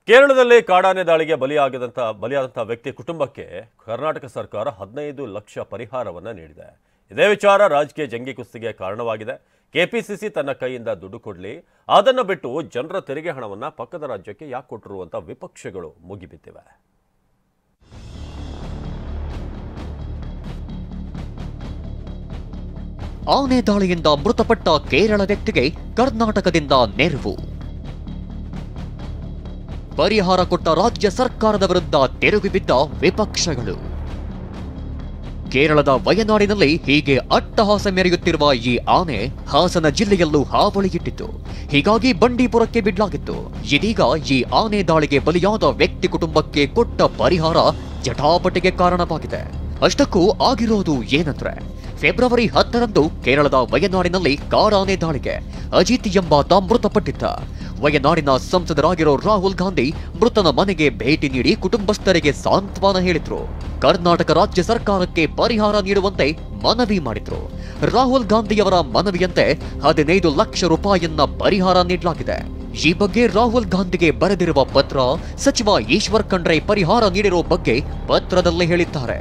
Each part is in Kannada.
ಕೇರಳದಲ್ಲಿ ಕಾಡಾನೆ ದಾಳಿಗೆ ಬಲಿಯಾದಂತಹ ವ್ಯಕ್ತಿ ಕುಟುಂಬಕ್ಕೆ ಕರ್ನಾಟಕ ಸರ್ಕಾರ 15 ಲಕ್ಷ ಪರಿಹಾರವನ್ನು ನೀಡಿದೆ. ಇದೇ ವಿಚಾರ ರಾಜಕೀಯ ಜಂಗಿ ಕುಸ್ತಿಗೆ ಕಾರಣವಾಗಿದೆ. ಕೆಪಿಸಿಸಿ ತನ್ನ ಕೈಯಿಂದ ದುಡ್ಡು ಕೊಡಲಿ, ಅದನ್ನು ಬಿಟ್ಟು ಜನರ ತೆರಿಗೆ ಹಣವನ್ನು ಪಕ್ಕದ ರಾಜ್ಯಕ್ಕೆ ಯಾಕೆ ಕೊಟ್ಟರು ಅಂತ ವಿಪಕ್ಷಗಳು ಮುಗಿಬಿದ್ದಿವೆ. ಆನೆ ದಾಳಿಯಿಂದ ಮೃತಪಟ್ಟ ಕೇರಳ ವ್ಯಕ್ತಿಗೆ ಕರ್ನಾಟಕದಿಂದ ನೆರವು. ಪರಿಹಾರ ಕೊಟ್ಟ ರಾಜ್ಯ ಸರ್ಕಾರದ ವಿರುದ್ಧ ತಿರುಗಿ ಬಿದ್ದ ವಿಪಕ್ಷಗಳು. ಕೇರಳದ ವಯನಾಡಿನಲ್ಲಿ ಹೀಗೆ ಅಟ್ಟಹಾಸ ಮೆರೆಯುತ್ತಿರುವ ಈ ಆನೆ ಹಾಸನ ಜಿಲ್ಲೆಯಲ್ಲೂ ಹಾವಳಿಯಿಟ್ಟಿತ್ತು. ಹೀಗಾಗಿ ಬಂಡೀಪುರಕ್ಕೆ ಬಿಡಲಾಗಿತ್ತು. ಇದೀಗ ಈ ಆನೆ ದಾಳಿಗೆ ಬಲಿಯಾದ ವ್ಯಕ್ತಿ ಕುಟುಂಬಕ್ಕೆ ಕೊಟ್ಟ ಪರಿಹಾರ ಜಟಾಪಟಿಗೆ ಕಾರಣವಾಗಿದೆ. ಅಷ್ಟಕ್ಕೂ ಆಗಿರೋದು ಏನಂದ್ರೆ, ಫೆಬ್ರವರಿ 10ರಂದು ಕೇರಳದ ವಯನಾಡಿನಲ್ಲಿ ಕಾಡಾನೆ ದಾಳಿಗೆ ಅಜಿತ್ ಎಂಬಾತ ಮೃತಪಟ್ಟಿದ್ದ. ವಯನಾಡಿನ ಸಂಸದರಾಗಿರೋ ರಾಹುಲ್ ಗಾಂಧಿ ಮೃತನ ಮನೆಗೆ ಭೇಟಿ ನೀಡಿ ಕುಟುಂಬಸ್ಥರಿಗೆ ಸಾಂತ್ವನ ಹೇಳಿದ್ರು. ಕರ್ನಾಟಕ ರಾಜ್ಯ ಸರ್ಕಾರಕ್ಕೆ ಪರಿಹಾರ ನೀಡುವಂತೆ ಮನವಿ ಮಾಡಿದ್ರು. ರಾಹುಲ್ ಗಾಂಧಿಯವರ ಮನವಿಯಂತೆ 15 ಲಕ್ಷ ರೂಪಾಯಿಯನ್ನ ಪರಿಹಾರ ನೀಡಲಾಗಿದೆ. ಈ ಬಗ್ಗೆ ರಾಹುಲ್ ಗಾಂಧಿಗೆ ಬರೆದಿರುವ ಪತ್ರ ಸಚಿವ ಈಶ್ವರ್ ಖಂಡ್ರೆ ಪರಿಹಾರ ನೀಡಿರೋ ಬಗ್ಗೆ ಪತ್ರದಲ್ಲೇ ಹೇಳಿದ್ದಾರೆ.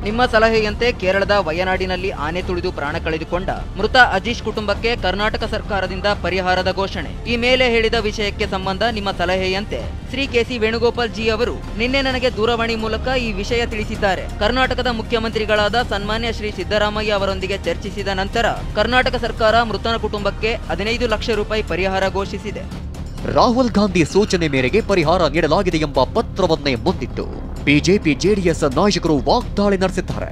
ನಿಮ್ಮ ಸಲಹೆಯಂತೆ ಕೇರಳದ ವಯನಾಡಿನಲ್ಲಿ ಆನೆ ತುಳಿದು ಪ್ರಾಣ ಕಳೆದುಕೊಂಡ ಮೃತ ಅಜೀಶ್ ಕುಟುಂಬಕ್ಕೆ ಕರ್ನಾಟಕ ಸರ್ಕಾರದಿಂದ ಪರಿಹಾರದ ಘೋಷಣೆ. ಈ ಮೇಲೆ ಹೇಳಿದ ವಿಷಯಕ್ಕೆ ಸಂಬಂಧ ನಿಮ್ಮ ಸಲಹೆಯಂತೆ ಶ್ರೀ ಕೆ.ಸಿ. ವೇಣುಗೋಪಾಲ್ ಜಿ ಅವರು ನಿನ್ನೆ ನನಗೆ ದೂರವಾಣಿ ಮೂಲಕ ಈ ವಿಷಯ ತಿಳಿಸಿದ್ದಾರೆ. ಕರ್ನಾಟಕದ ಮುಖ್ಯಮಂತ್ರಿಗಳಾದ ಸನ್ಮಾನ್ಯ ಶ್ರೀ ಸಿದ್ದರಾಮಯ್ಯ ಅವರೊಂದಿಗೆ ಚರ್ಚಿಸಿದ ನಂತರ ಕರ್ನಾಟಕ ಸರ್ಕಾರ ಮೃತನ ಕುಟುಂಬಕ್ಕೆ 15 ಲಕ್ಷ ರೂಪಾಯಿ ಪರಿಹಾರ ಘೋಷಿಸಿದೆ. ರಾಹುಲ್ ಗಾಂಧಿ ಸೂಚನೆ ಮೇರೆಗೆ ಪರಿಹಾರ ನೀಡಲಾಗಿದೆ ಎಂಬ ಪತ್ರವನ್ನೇ ಮುಂದಿಟ್ಟು ಬಿಜೆಪಿ ಜೆಡಿಎಸ್ ನಾಯಕರು ವಾಗ್ದಾಳಿ ನಡೆಸಿದ್ದಾರೆ.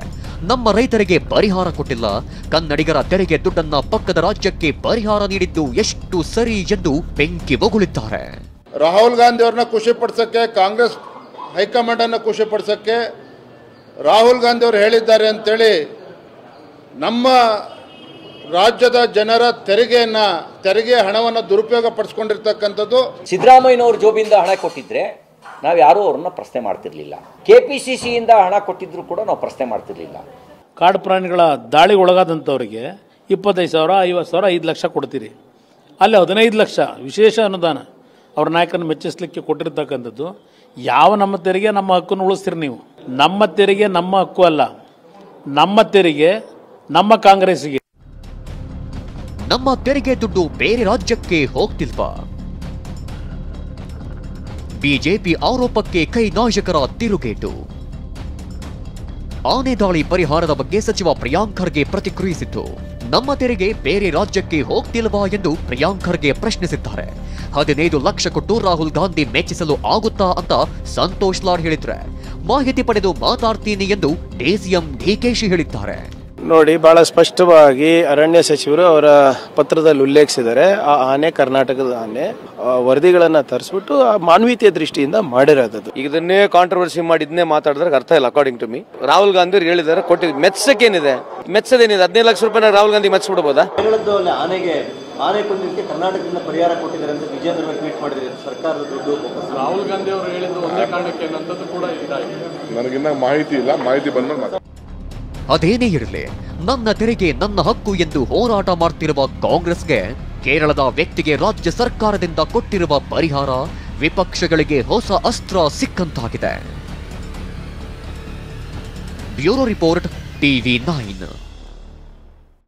ನಮ್ಮ ರೈತರಿಗೆ ಪರಿಹಾರ ಕೊಟ್ಟಿಲ್ಲ, ಕನ್ನಡಿಗರ ತೆರಿಗೆ ದುಡ್ಡನ್ನ ಪಕ್ಕದ ರಾಜ್ಯಕ್ಕೆ ಪರಿಹಾರ ನೀಡಿದ್ದು ಎಷ್ಟು ಸರಿ ಎಂದು ಬೆಂಕಿ ಬೊಗಳಿದ್ದಾರೆ. ರಾಹುಲ್ ಗಾಂಧಿ ಅವರನ್ನ ಖುಷಿ ಪಡಿಸಕ್ಕೆ, ಕಾಂಗ್ರೆಸ್ ಹೈಕಮಾಂಡ್ ಅನ್ನ ಖುಷಿ ಪಡಿಸಕ್ಕೆ ರಾಹುಲ್ ಗಾಂಧಿ ಅವರು ಹೇಳಿದ್ದಾರೆ ಅಂತೇಳಿ ನಮ್ಮ ರಾಜ್ಯದ ಜನರ ತೆರಿಗೆ ಹಣವನ್ನು ದುರುಪಯೋಗ ಪಡಿಸ್ಕೊಂಡಿರ್ತಕ್ಕಂಥದ್ದು. ಸಿದ್ದರಾಮಯ್ಯನವ್ರ ಜೋಬಿಂದ ಹಣ ಕೊಟ್ಟಿದ್ರೆ ನಾವು ಯಾರೂ ಅವ್ರನ್ನ ಪ್ರಶ್ನೆ ಮಾಡ್ತಿರ್ಲಿಲ್ಲ. ಕೆಪಿಸಿಸಿಯಿಂದ ಹಣ ಕೊಟ್ಟಿದ್ರು ಕೂಡ ನಾವು ಪ್ರಶ್ನೆ ಮಾಡ್ತಿರ್ಲಿಲ್ಲ. ಕಾಡು ಪ್ರಾಣಿಗಳ ದಾಳಿಗೆ ಒಳಗಾದಂಥವ್ರಿಗೆ 25,000, 50,000, 5 ಲಕ್ಷ ಕೊಡ್ತೀರಿ. ಅಲ್ಲಿ 15 ಲಕ್ಷ ವಿಶೇಷ ಅನುದಾನ ಅವ್ರ ನಾಯಕನ ಮೆಚ್ಚಿಸ್ಲಿಕ್ಕೆ ಕೊಟ್ಟಿರ್ತಕ್ಕಂಥದ್ದು. ಯಾವ ನಮ್ಮ ತೆರಿಗೆ ನಮ್ಮ ಹಕ್ಕನ್ನು ಉಳಿಸ್ತೀರಿ ನೀವು? ನಮ್ಮ ತೆರಿಗೆ ನಮ್ಮ ಹಕ್ಕು ಅಲ್ಲ, ನಮ್ಮ ತೆರಿಗೆ ನಮ್ಮ ಕಾಂಗ್ರೆಸ್ಸಿಗೆ. ನಮ್ಮ ತೆರಿಗೆ ದುಡ್ಡು ಬೇರೆ ರಾಜ್ಯಕ್ಕೆ ಹೋಗ್ತಿಲ್ವಾ? ಬಿಜೆಪಿ ಆರೋಪಕ್ಕೆ ಕೈ ನಾಯಕರ ತಿರುಗೇಟು. ಆನೆ ದಾಳಿ ಪರಿಹಾರದ ಬಗ್ಗೆ ಸಚಿವ ಪ್ರಿಯಾಂಕ್ ಖರ್ಗೆ ಪ್ರತಿಕ್ರಿಯಿಸಿದ್ದು, ನಮ್ಮ ತೆರಿಗೆ ಬೇರೆ ರಾಜ್ಯಕ್ಕೆ ಹೋಗ್ತಿಲ್ವಾ ಎಂದು ಪ್ರಿಯಾಂಕ್ ಖರ್ಗೆ ಪ್ರಶ್ನಿಸಿದ್ದಾರೆ. 15 ಲಕ್ಷ ಕೊಟ್ಟು ರಾಹುಲ್ ಗಾಂಧಿ ಮೆಚ್ಚಿಸಲು ಆಗುತ್ತಾ ಅಂತ ಸಂತೋಷ್ ಲಾಡ್ ಹೇಳಿದ್ರೆ, ಮಾಹಿತಿ ಪಡೆದು ಮಾತಾಡ್ತೀನಿ ಎಂದು ಡಿಸಿಎಂ ಡಿಕೆಶಿ ಹೇಳಿದ್ದಾರೆ. ನೋಡಿ, ಬಹಳ ಸ್ಪಷ್ಟವಾಗಿ ಅರಣ್ಯ ಸಚಿವರು ಅವರ ಪತ್ರದಲ್ಲಿ ಉಲ್ಲೇಖಿಸಿದ್ದಾರೆ. ಆ ಆನೆ ಕರ್ನಾಟಕದ ಆನೆ, ವರದಿಗಳನ್ನ ತರಿಸ್ಬಿಟ್ಟು ಮಾನವೀಯತೆಯ ದೃಷ್ಟಿಯಿಂದ ಮಾಡಿರೋದು. ಈಗ ಇದನ್ನೇ ಕಾಂಟ್ರವರ್ಸಿ ಮಾಡಿ ಇದನ್ನೇ ಮಾತಾಡಿದ್ರೆ ಅರ್ಥ ಇಲ್ಲ. According to me Rahul Gandhi ಹೇಳಿದ್ದಾರೆ, ಕೊಟ್ಟಿದ್ದು ಮೆಚ್ಚಸಕ್ಕೇನಿದೆ? ಮೆಚ್ಚದೇನಿದೆ? 15 ಲಕ್ಷ ರೂಪಾಯಿ ರಾಹುಲ್ ಗಾಂಧಿ ಮೆಚ್ಚಿಬಿಡ್ಬೋದಾ? ಆನೆ ಕೊಂದಿದ್ದಕ್ಕೆ ಕರ್ನಾಟಕದಿಂದ ಪರಿಹಾರ ಕೊಟ್ಟಿದ್ದಾರೆ ಅಂತ ವಿಜೇಂದ್ರ ಟ್ವೀಟ್ ಮಾಡಿದ್ದಾರೆ. ಸರ್ಕಾರದ ದುಡ್ಡು ರಾಹುಲ್ ಗಾಂಧಿ ಅವರು ಹೇಳಿದ್ದು ಒಂದೇ ಕಾರಣಕ್ಕೆ ಅನ್ನೋದು ಕೂಡ ನನಗಿನ್ನ ಮಾಹಿತಿ ಇಲ್ಲ, ಮಾಹಿತಿ ಬಂದ್ಮೇಲೆ. ಅದೇನೇ ಇರಲಿ, ನನ್ನ ತೆರಿಗೆ ನನ್ನ ಹಕ್ಕು ಎಂದು ಹೋರಾಟ ಮಾಡ್ತಿರುವ ಕಾಂಗ್ರೆಸ್ಗೆ ಕೇರಳದ ವ್ಯಕ್ತಿಗೆ ರಾಜ್ಯ ಸರ್ಕಾರದಿಂದ ಕೊಟ್ಟಿರುವ ಪರಿಹಾರ ವಿಪಕ್ಷಗಳಿಗೆ ಹೊಸ ಅಸ್ತ್ರ ಸಿಕ್ಕಂತಾಗಿದೆ. Bureau report, TV9.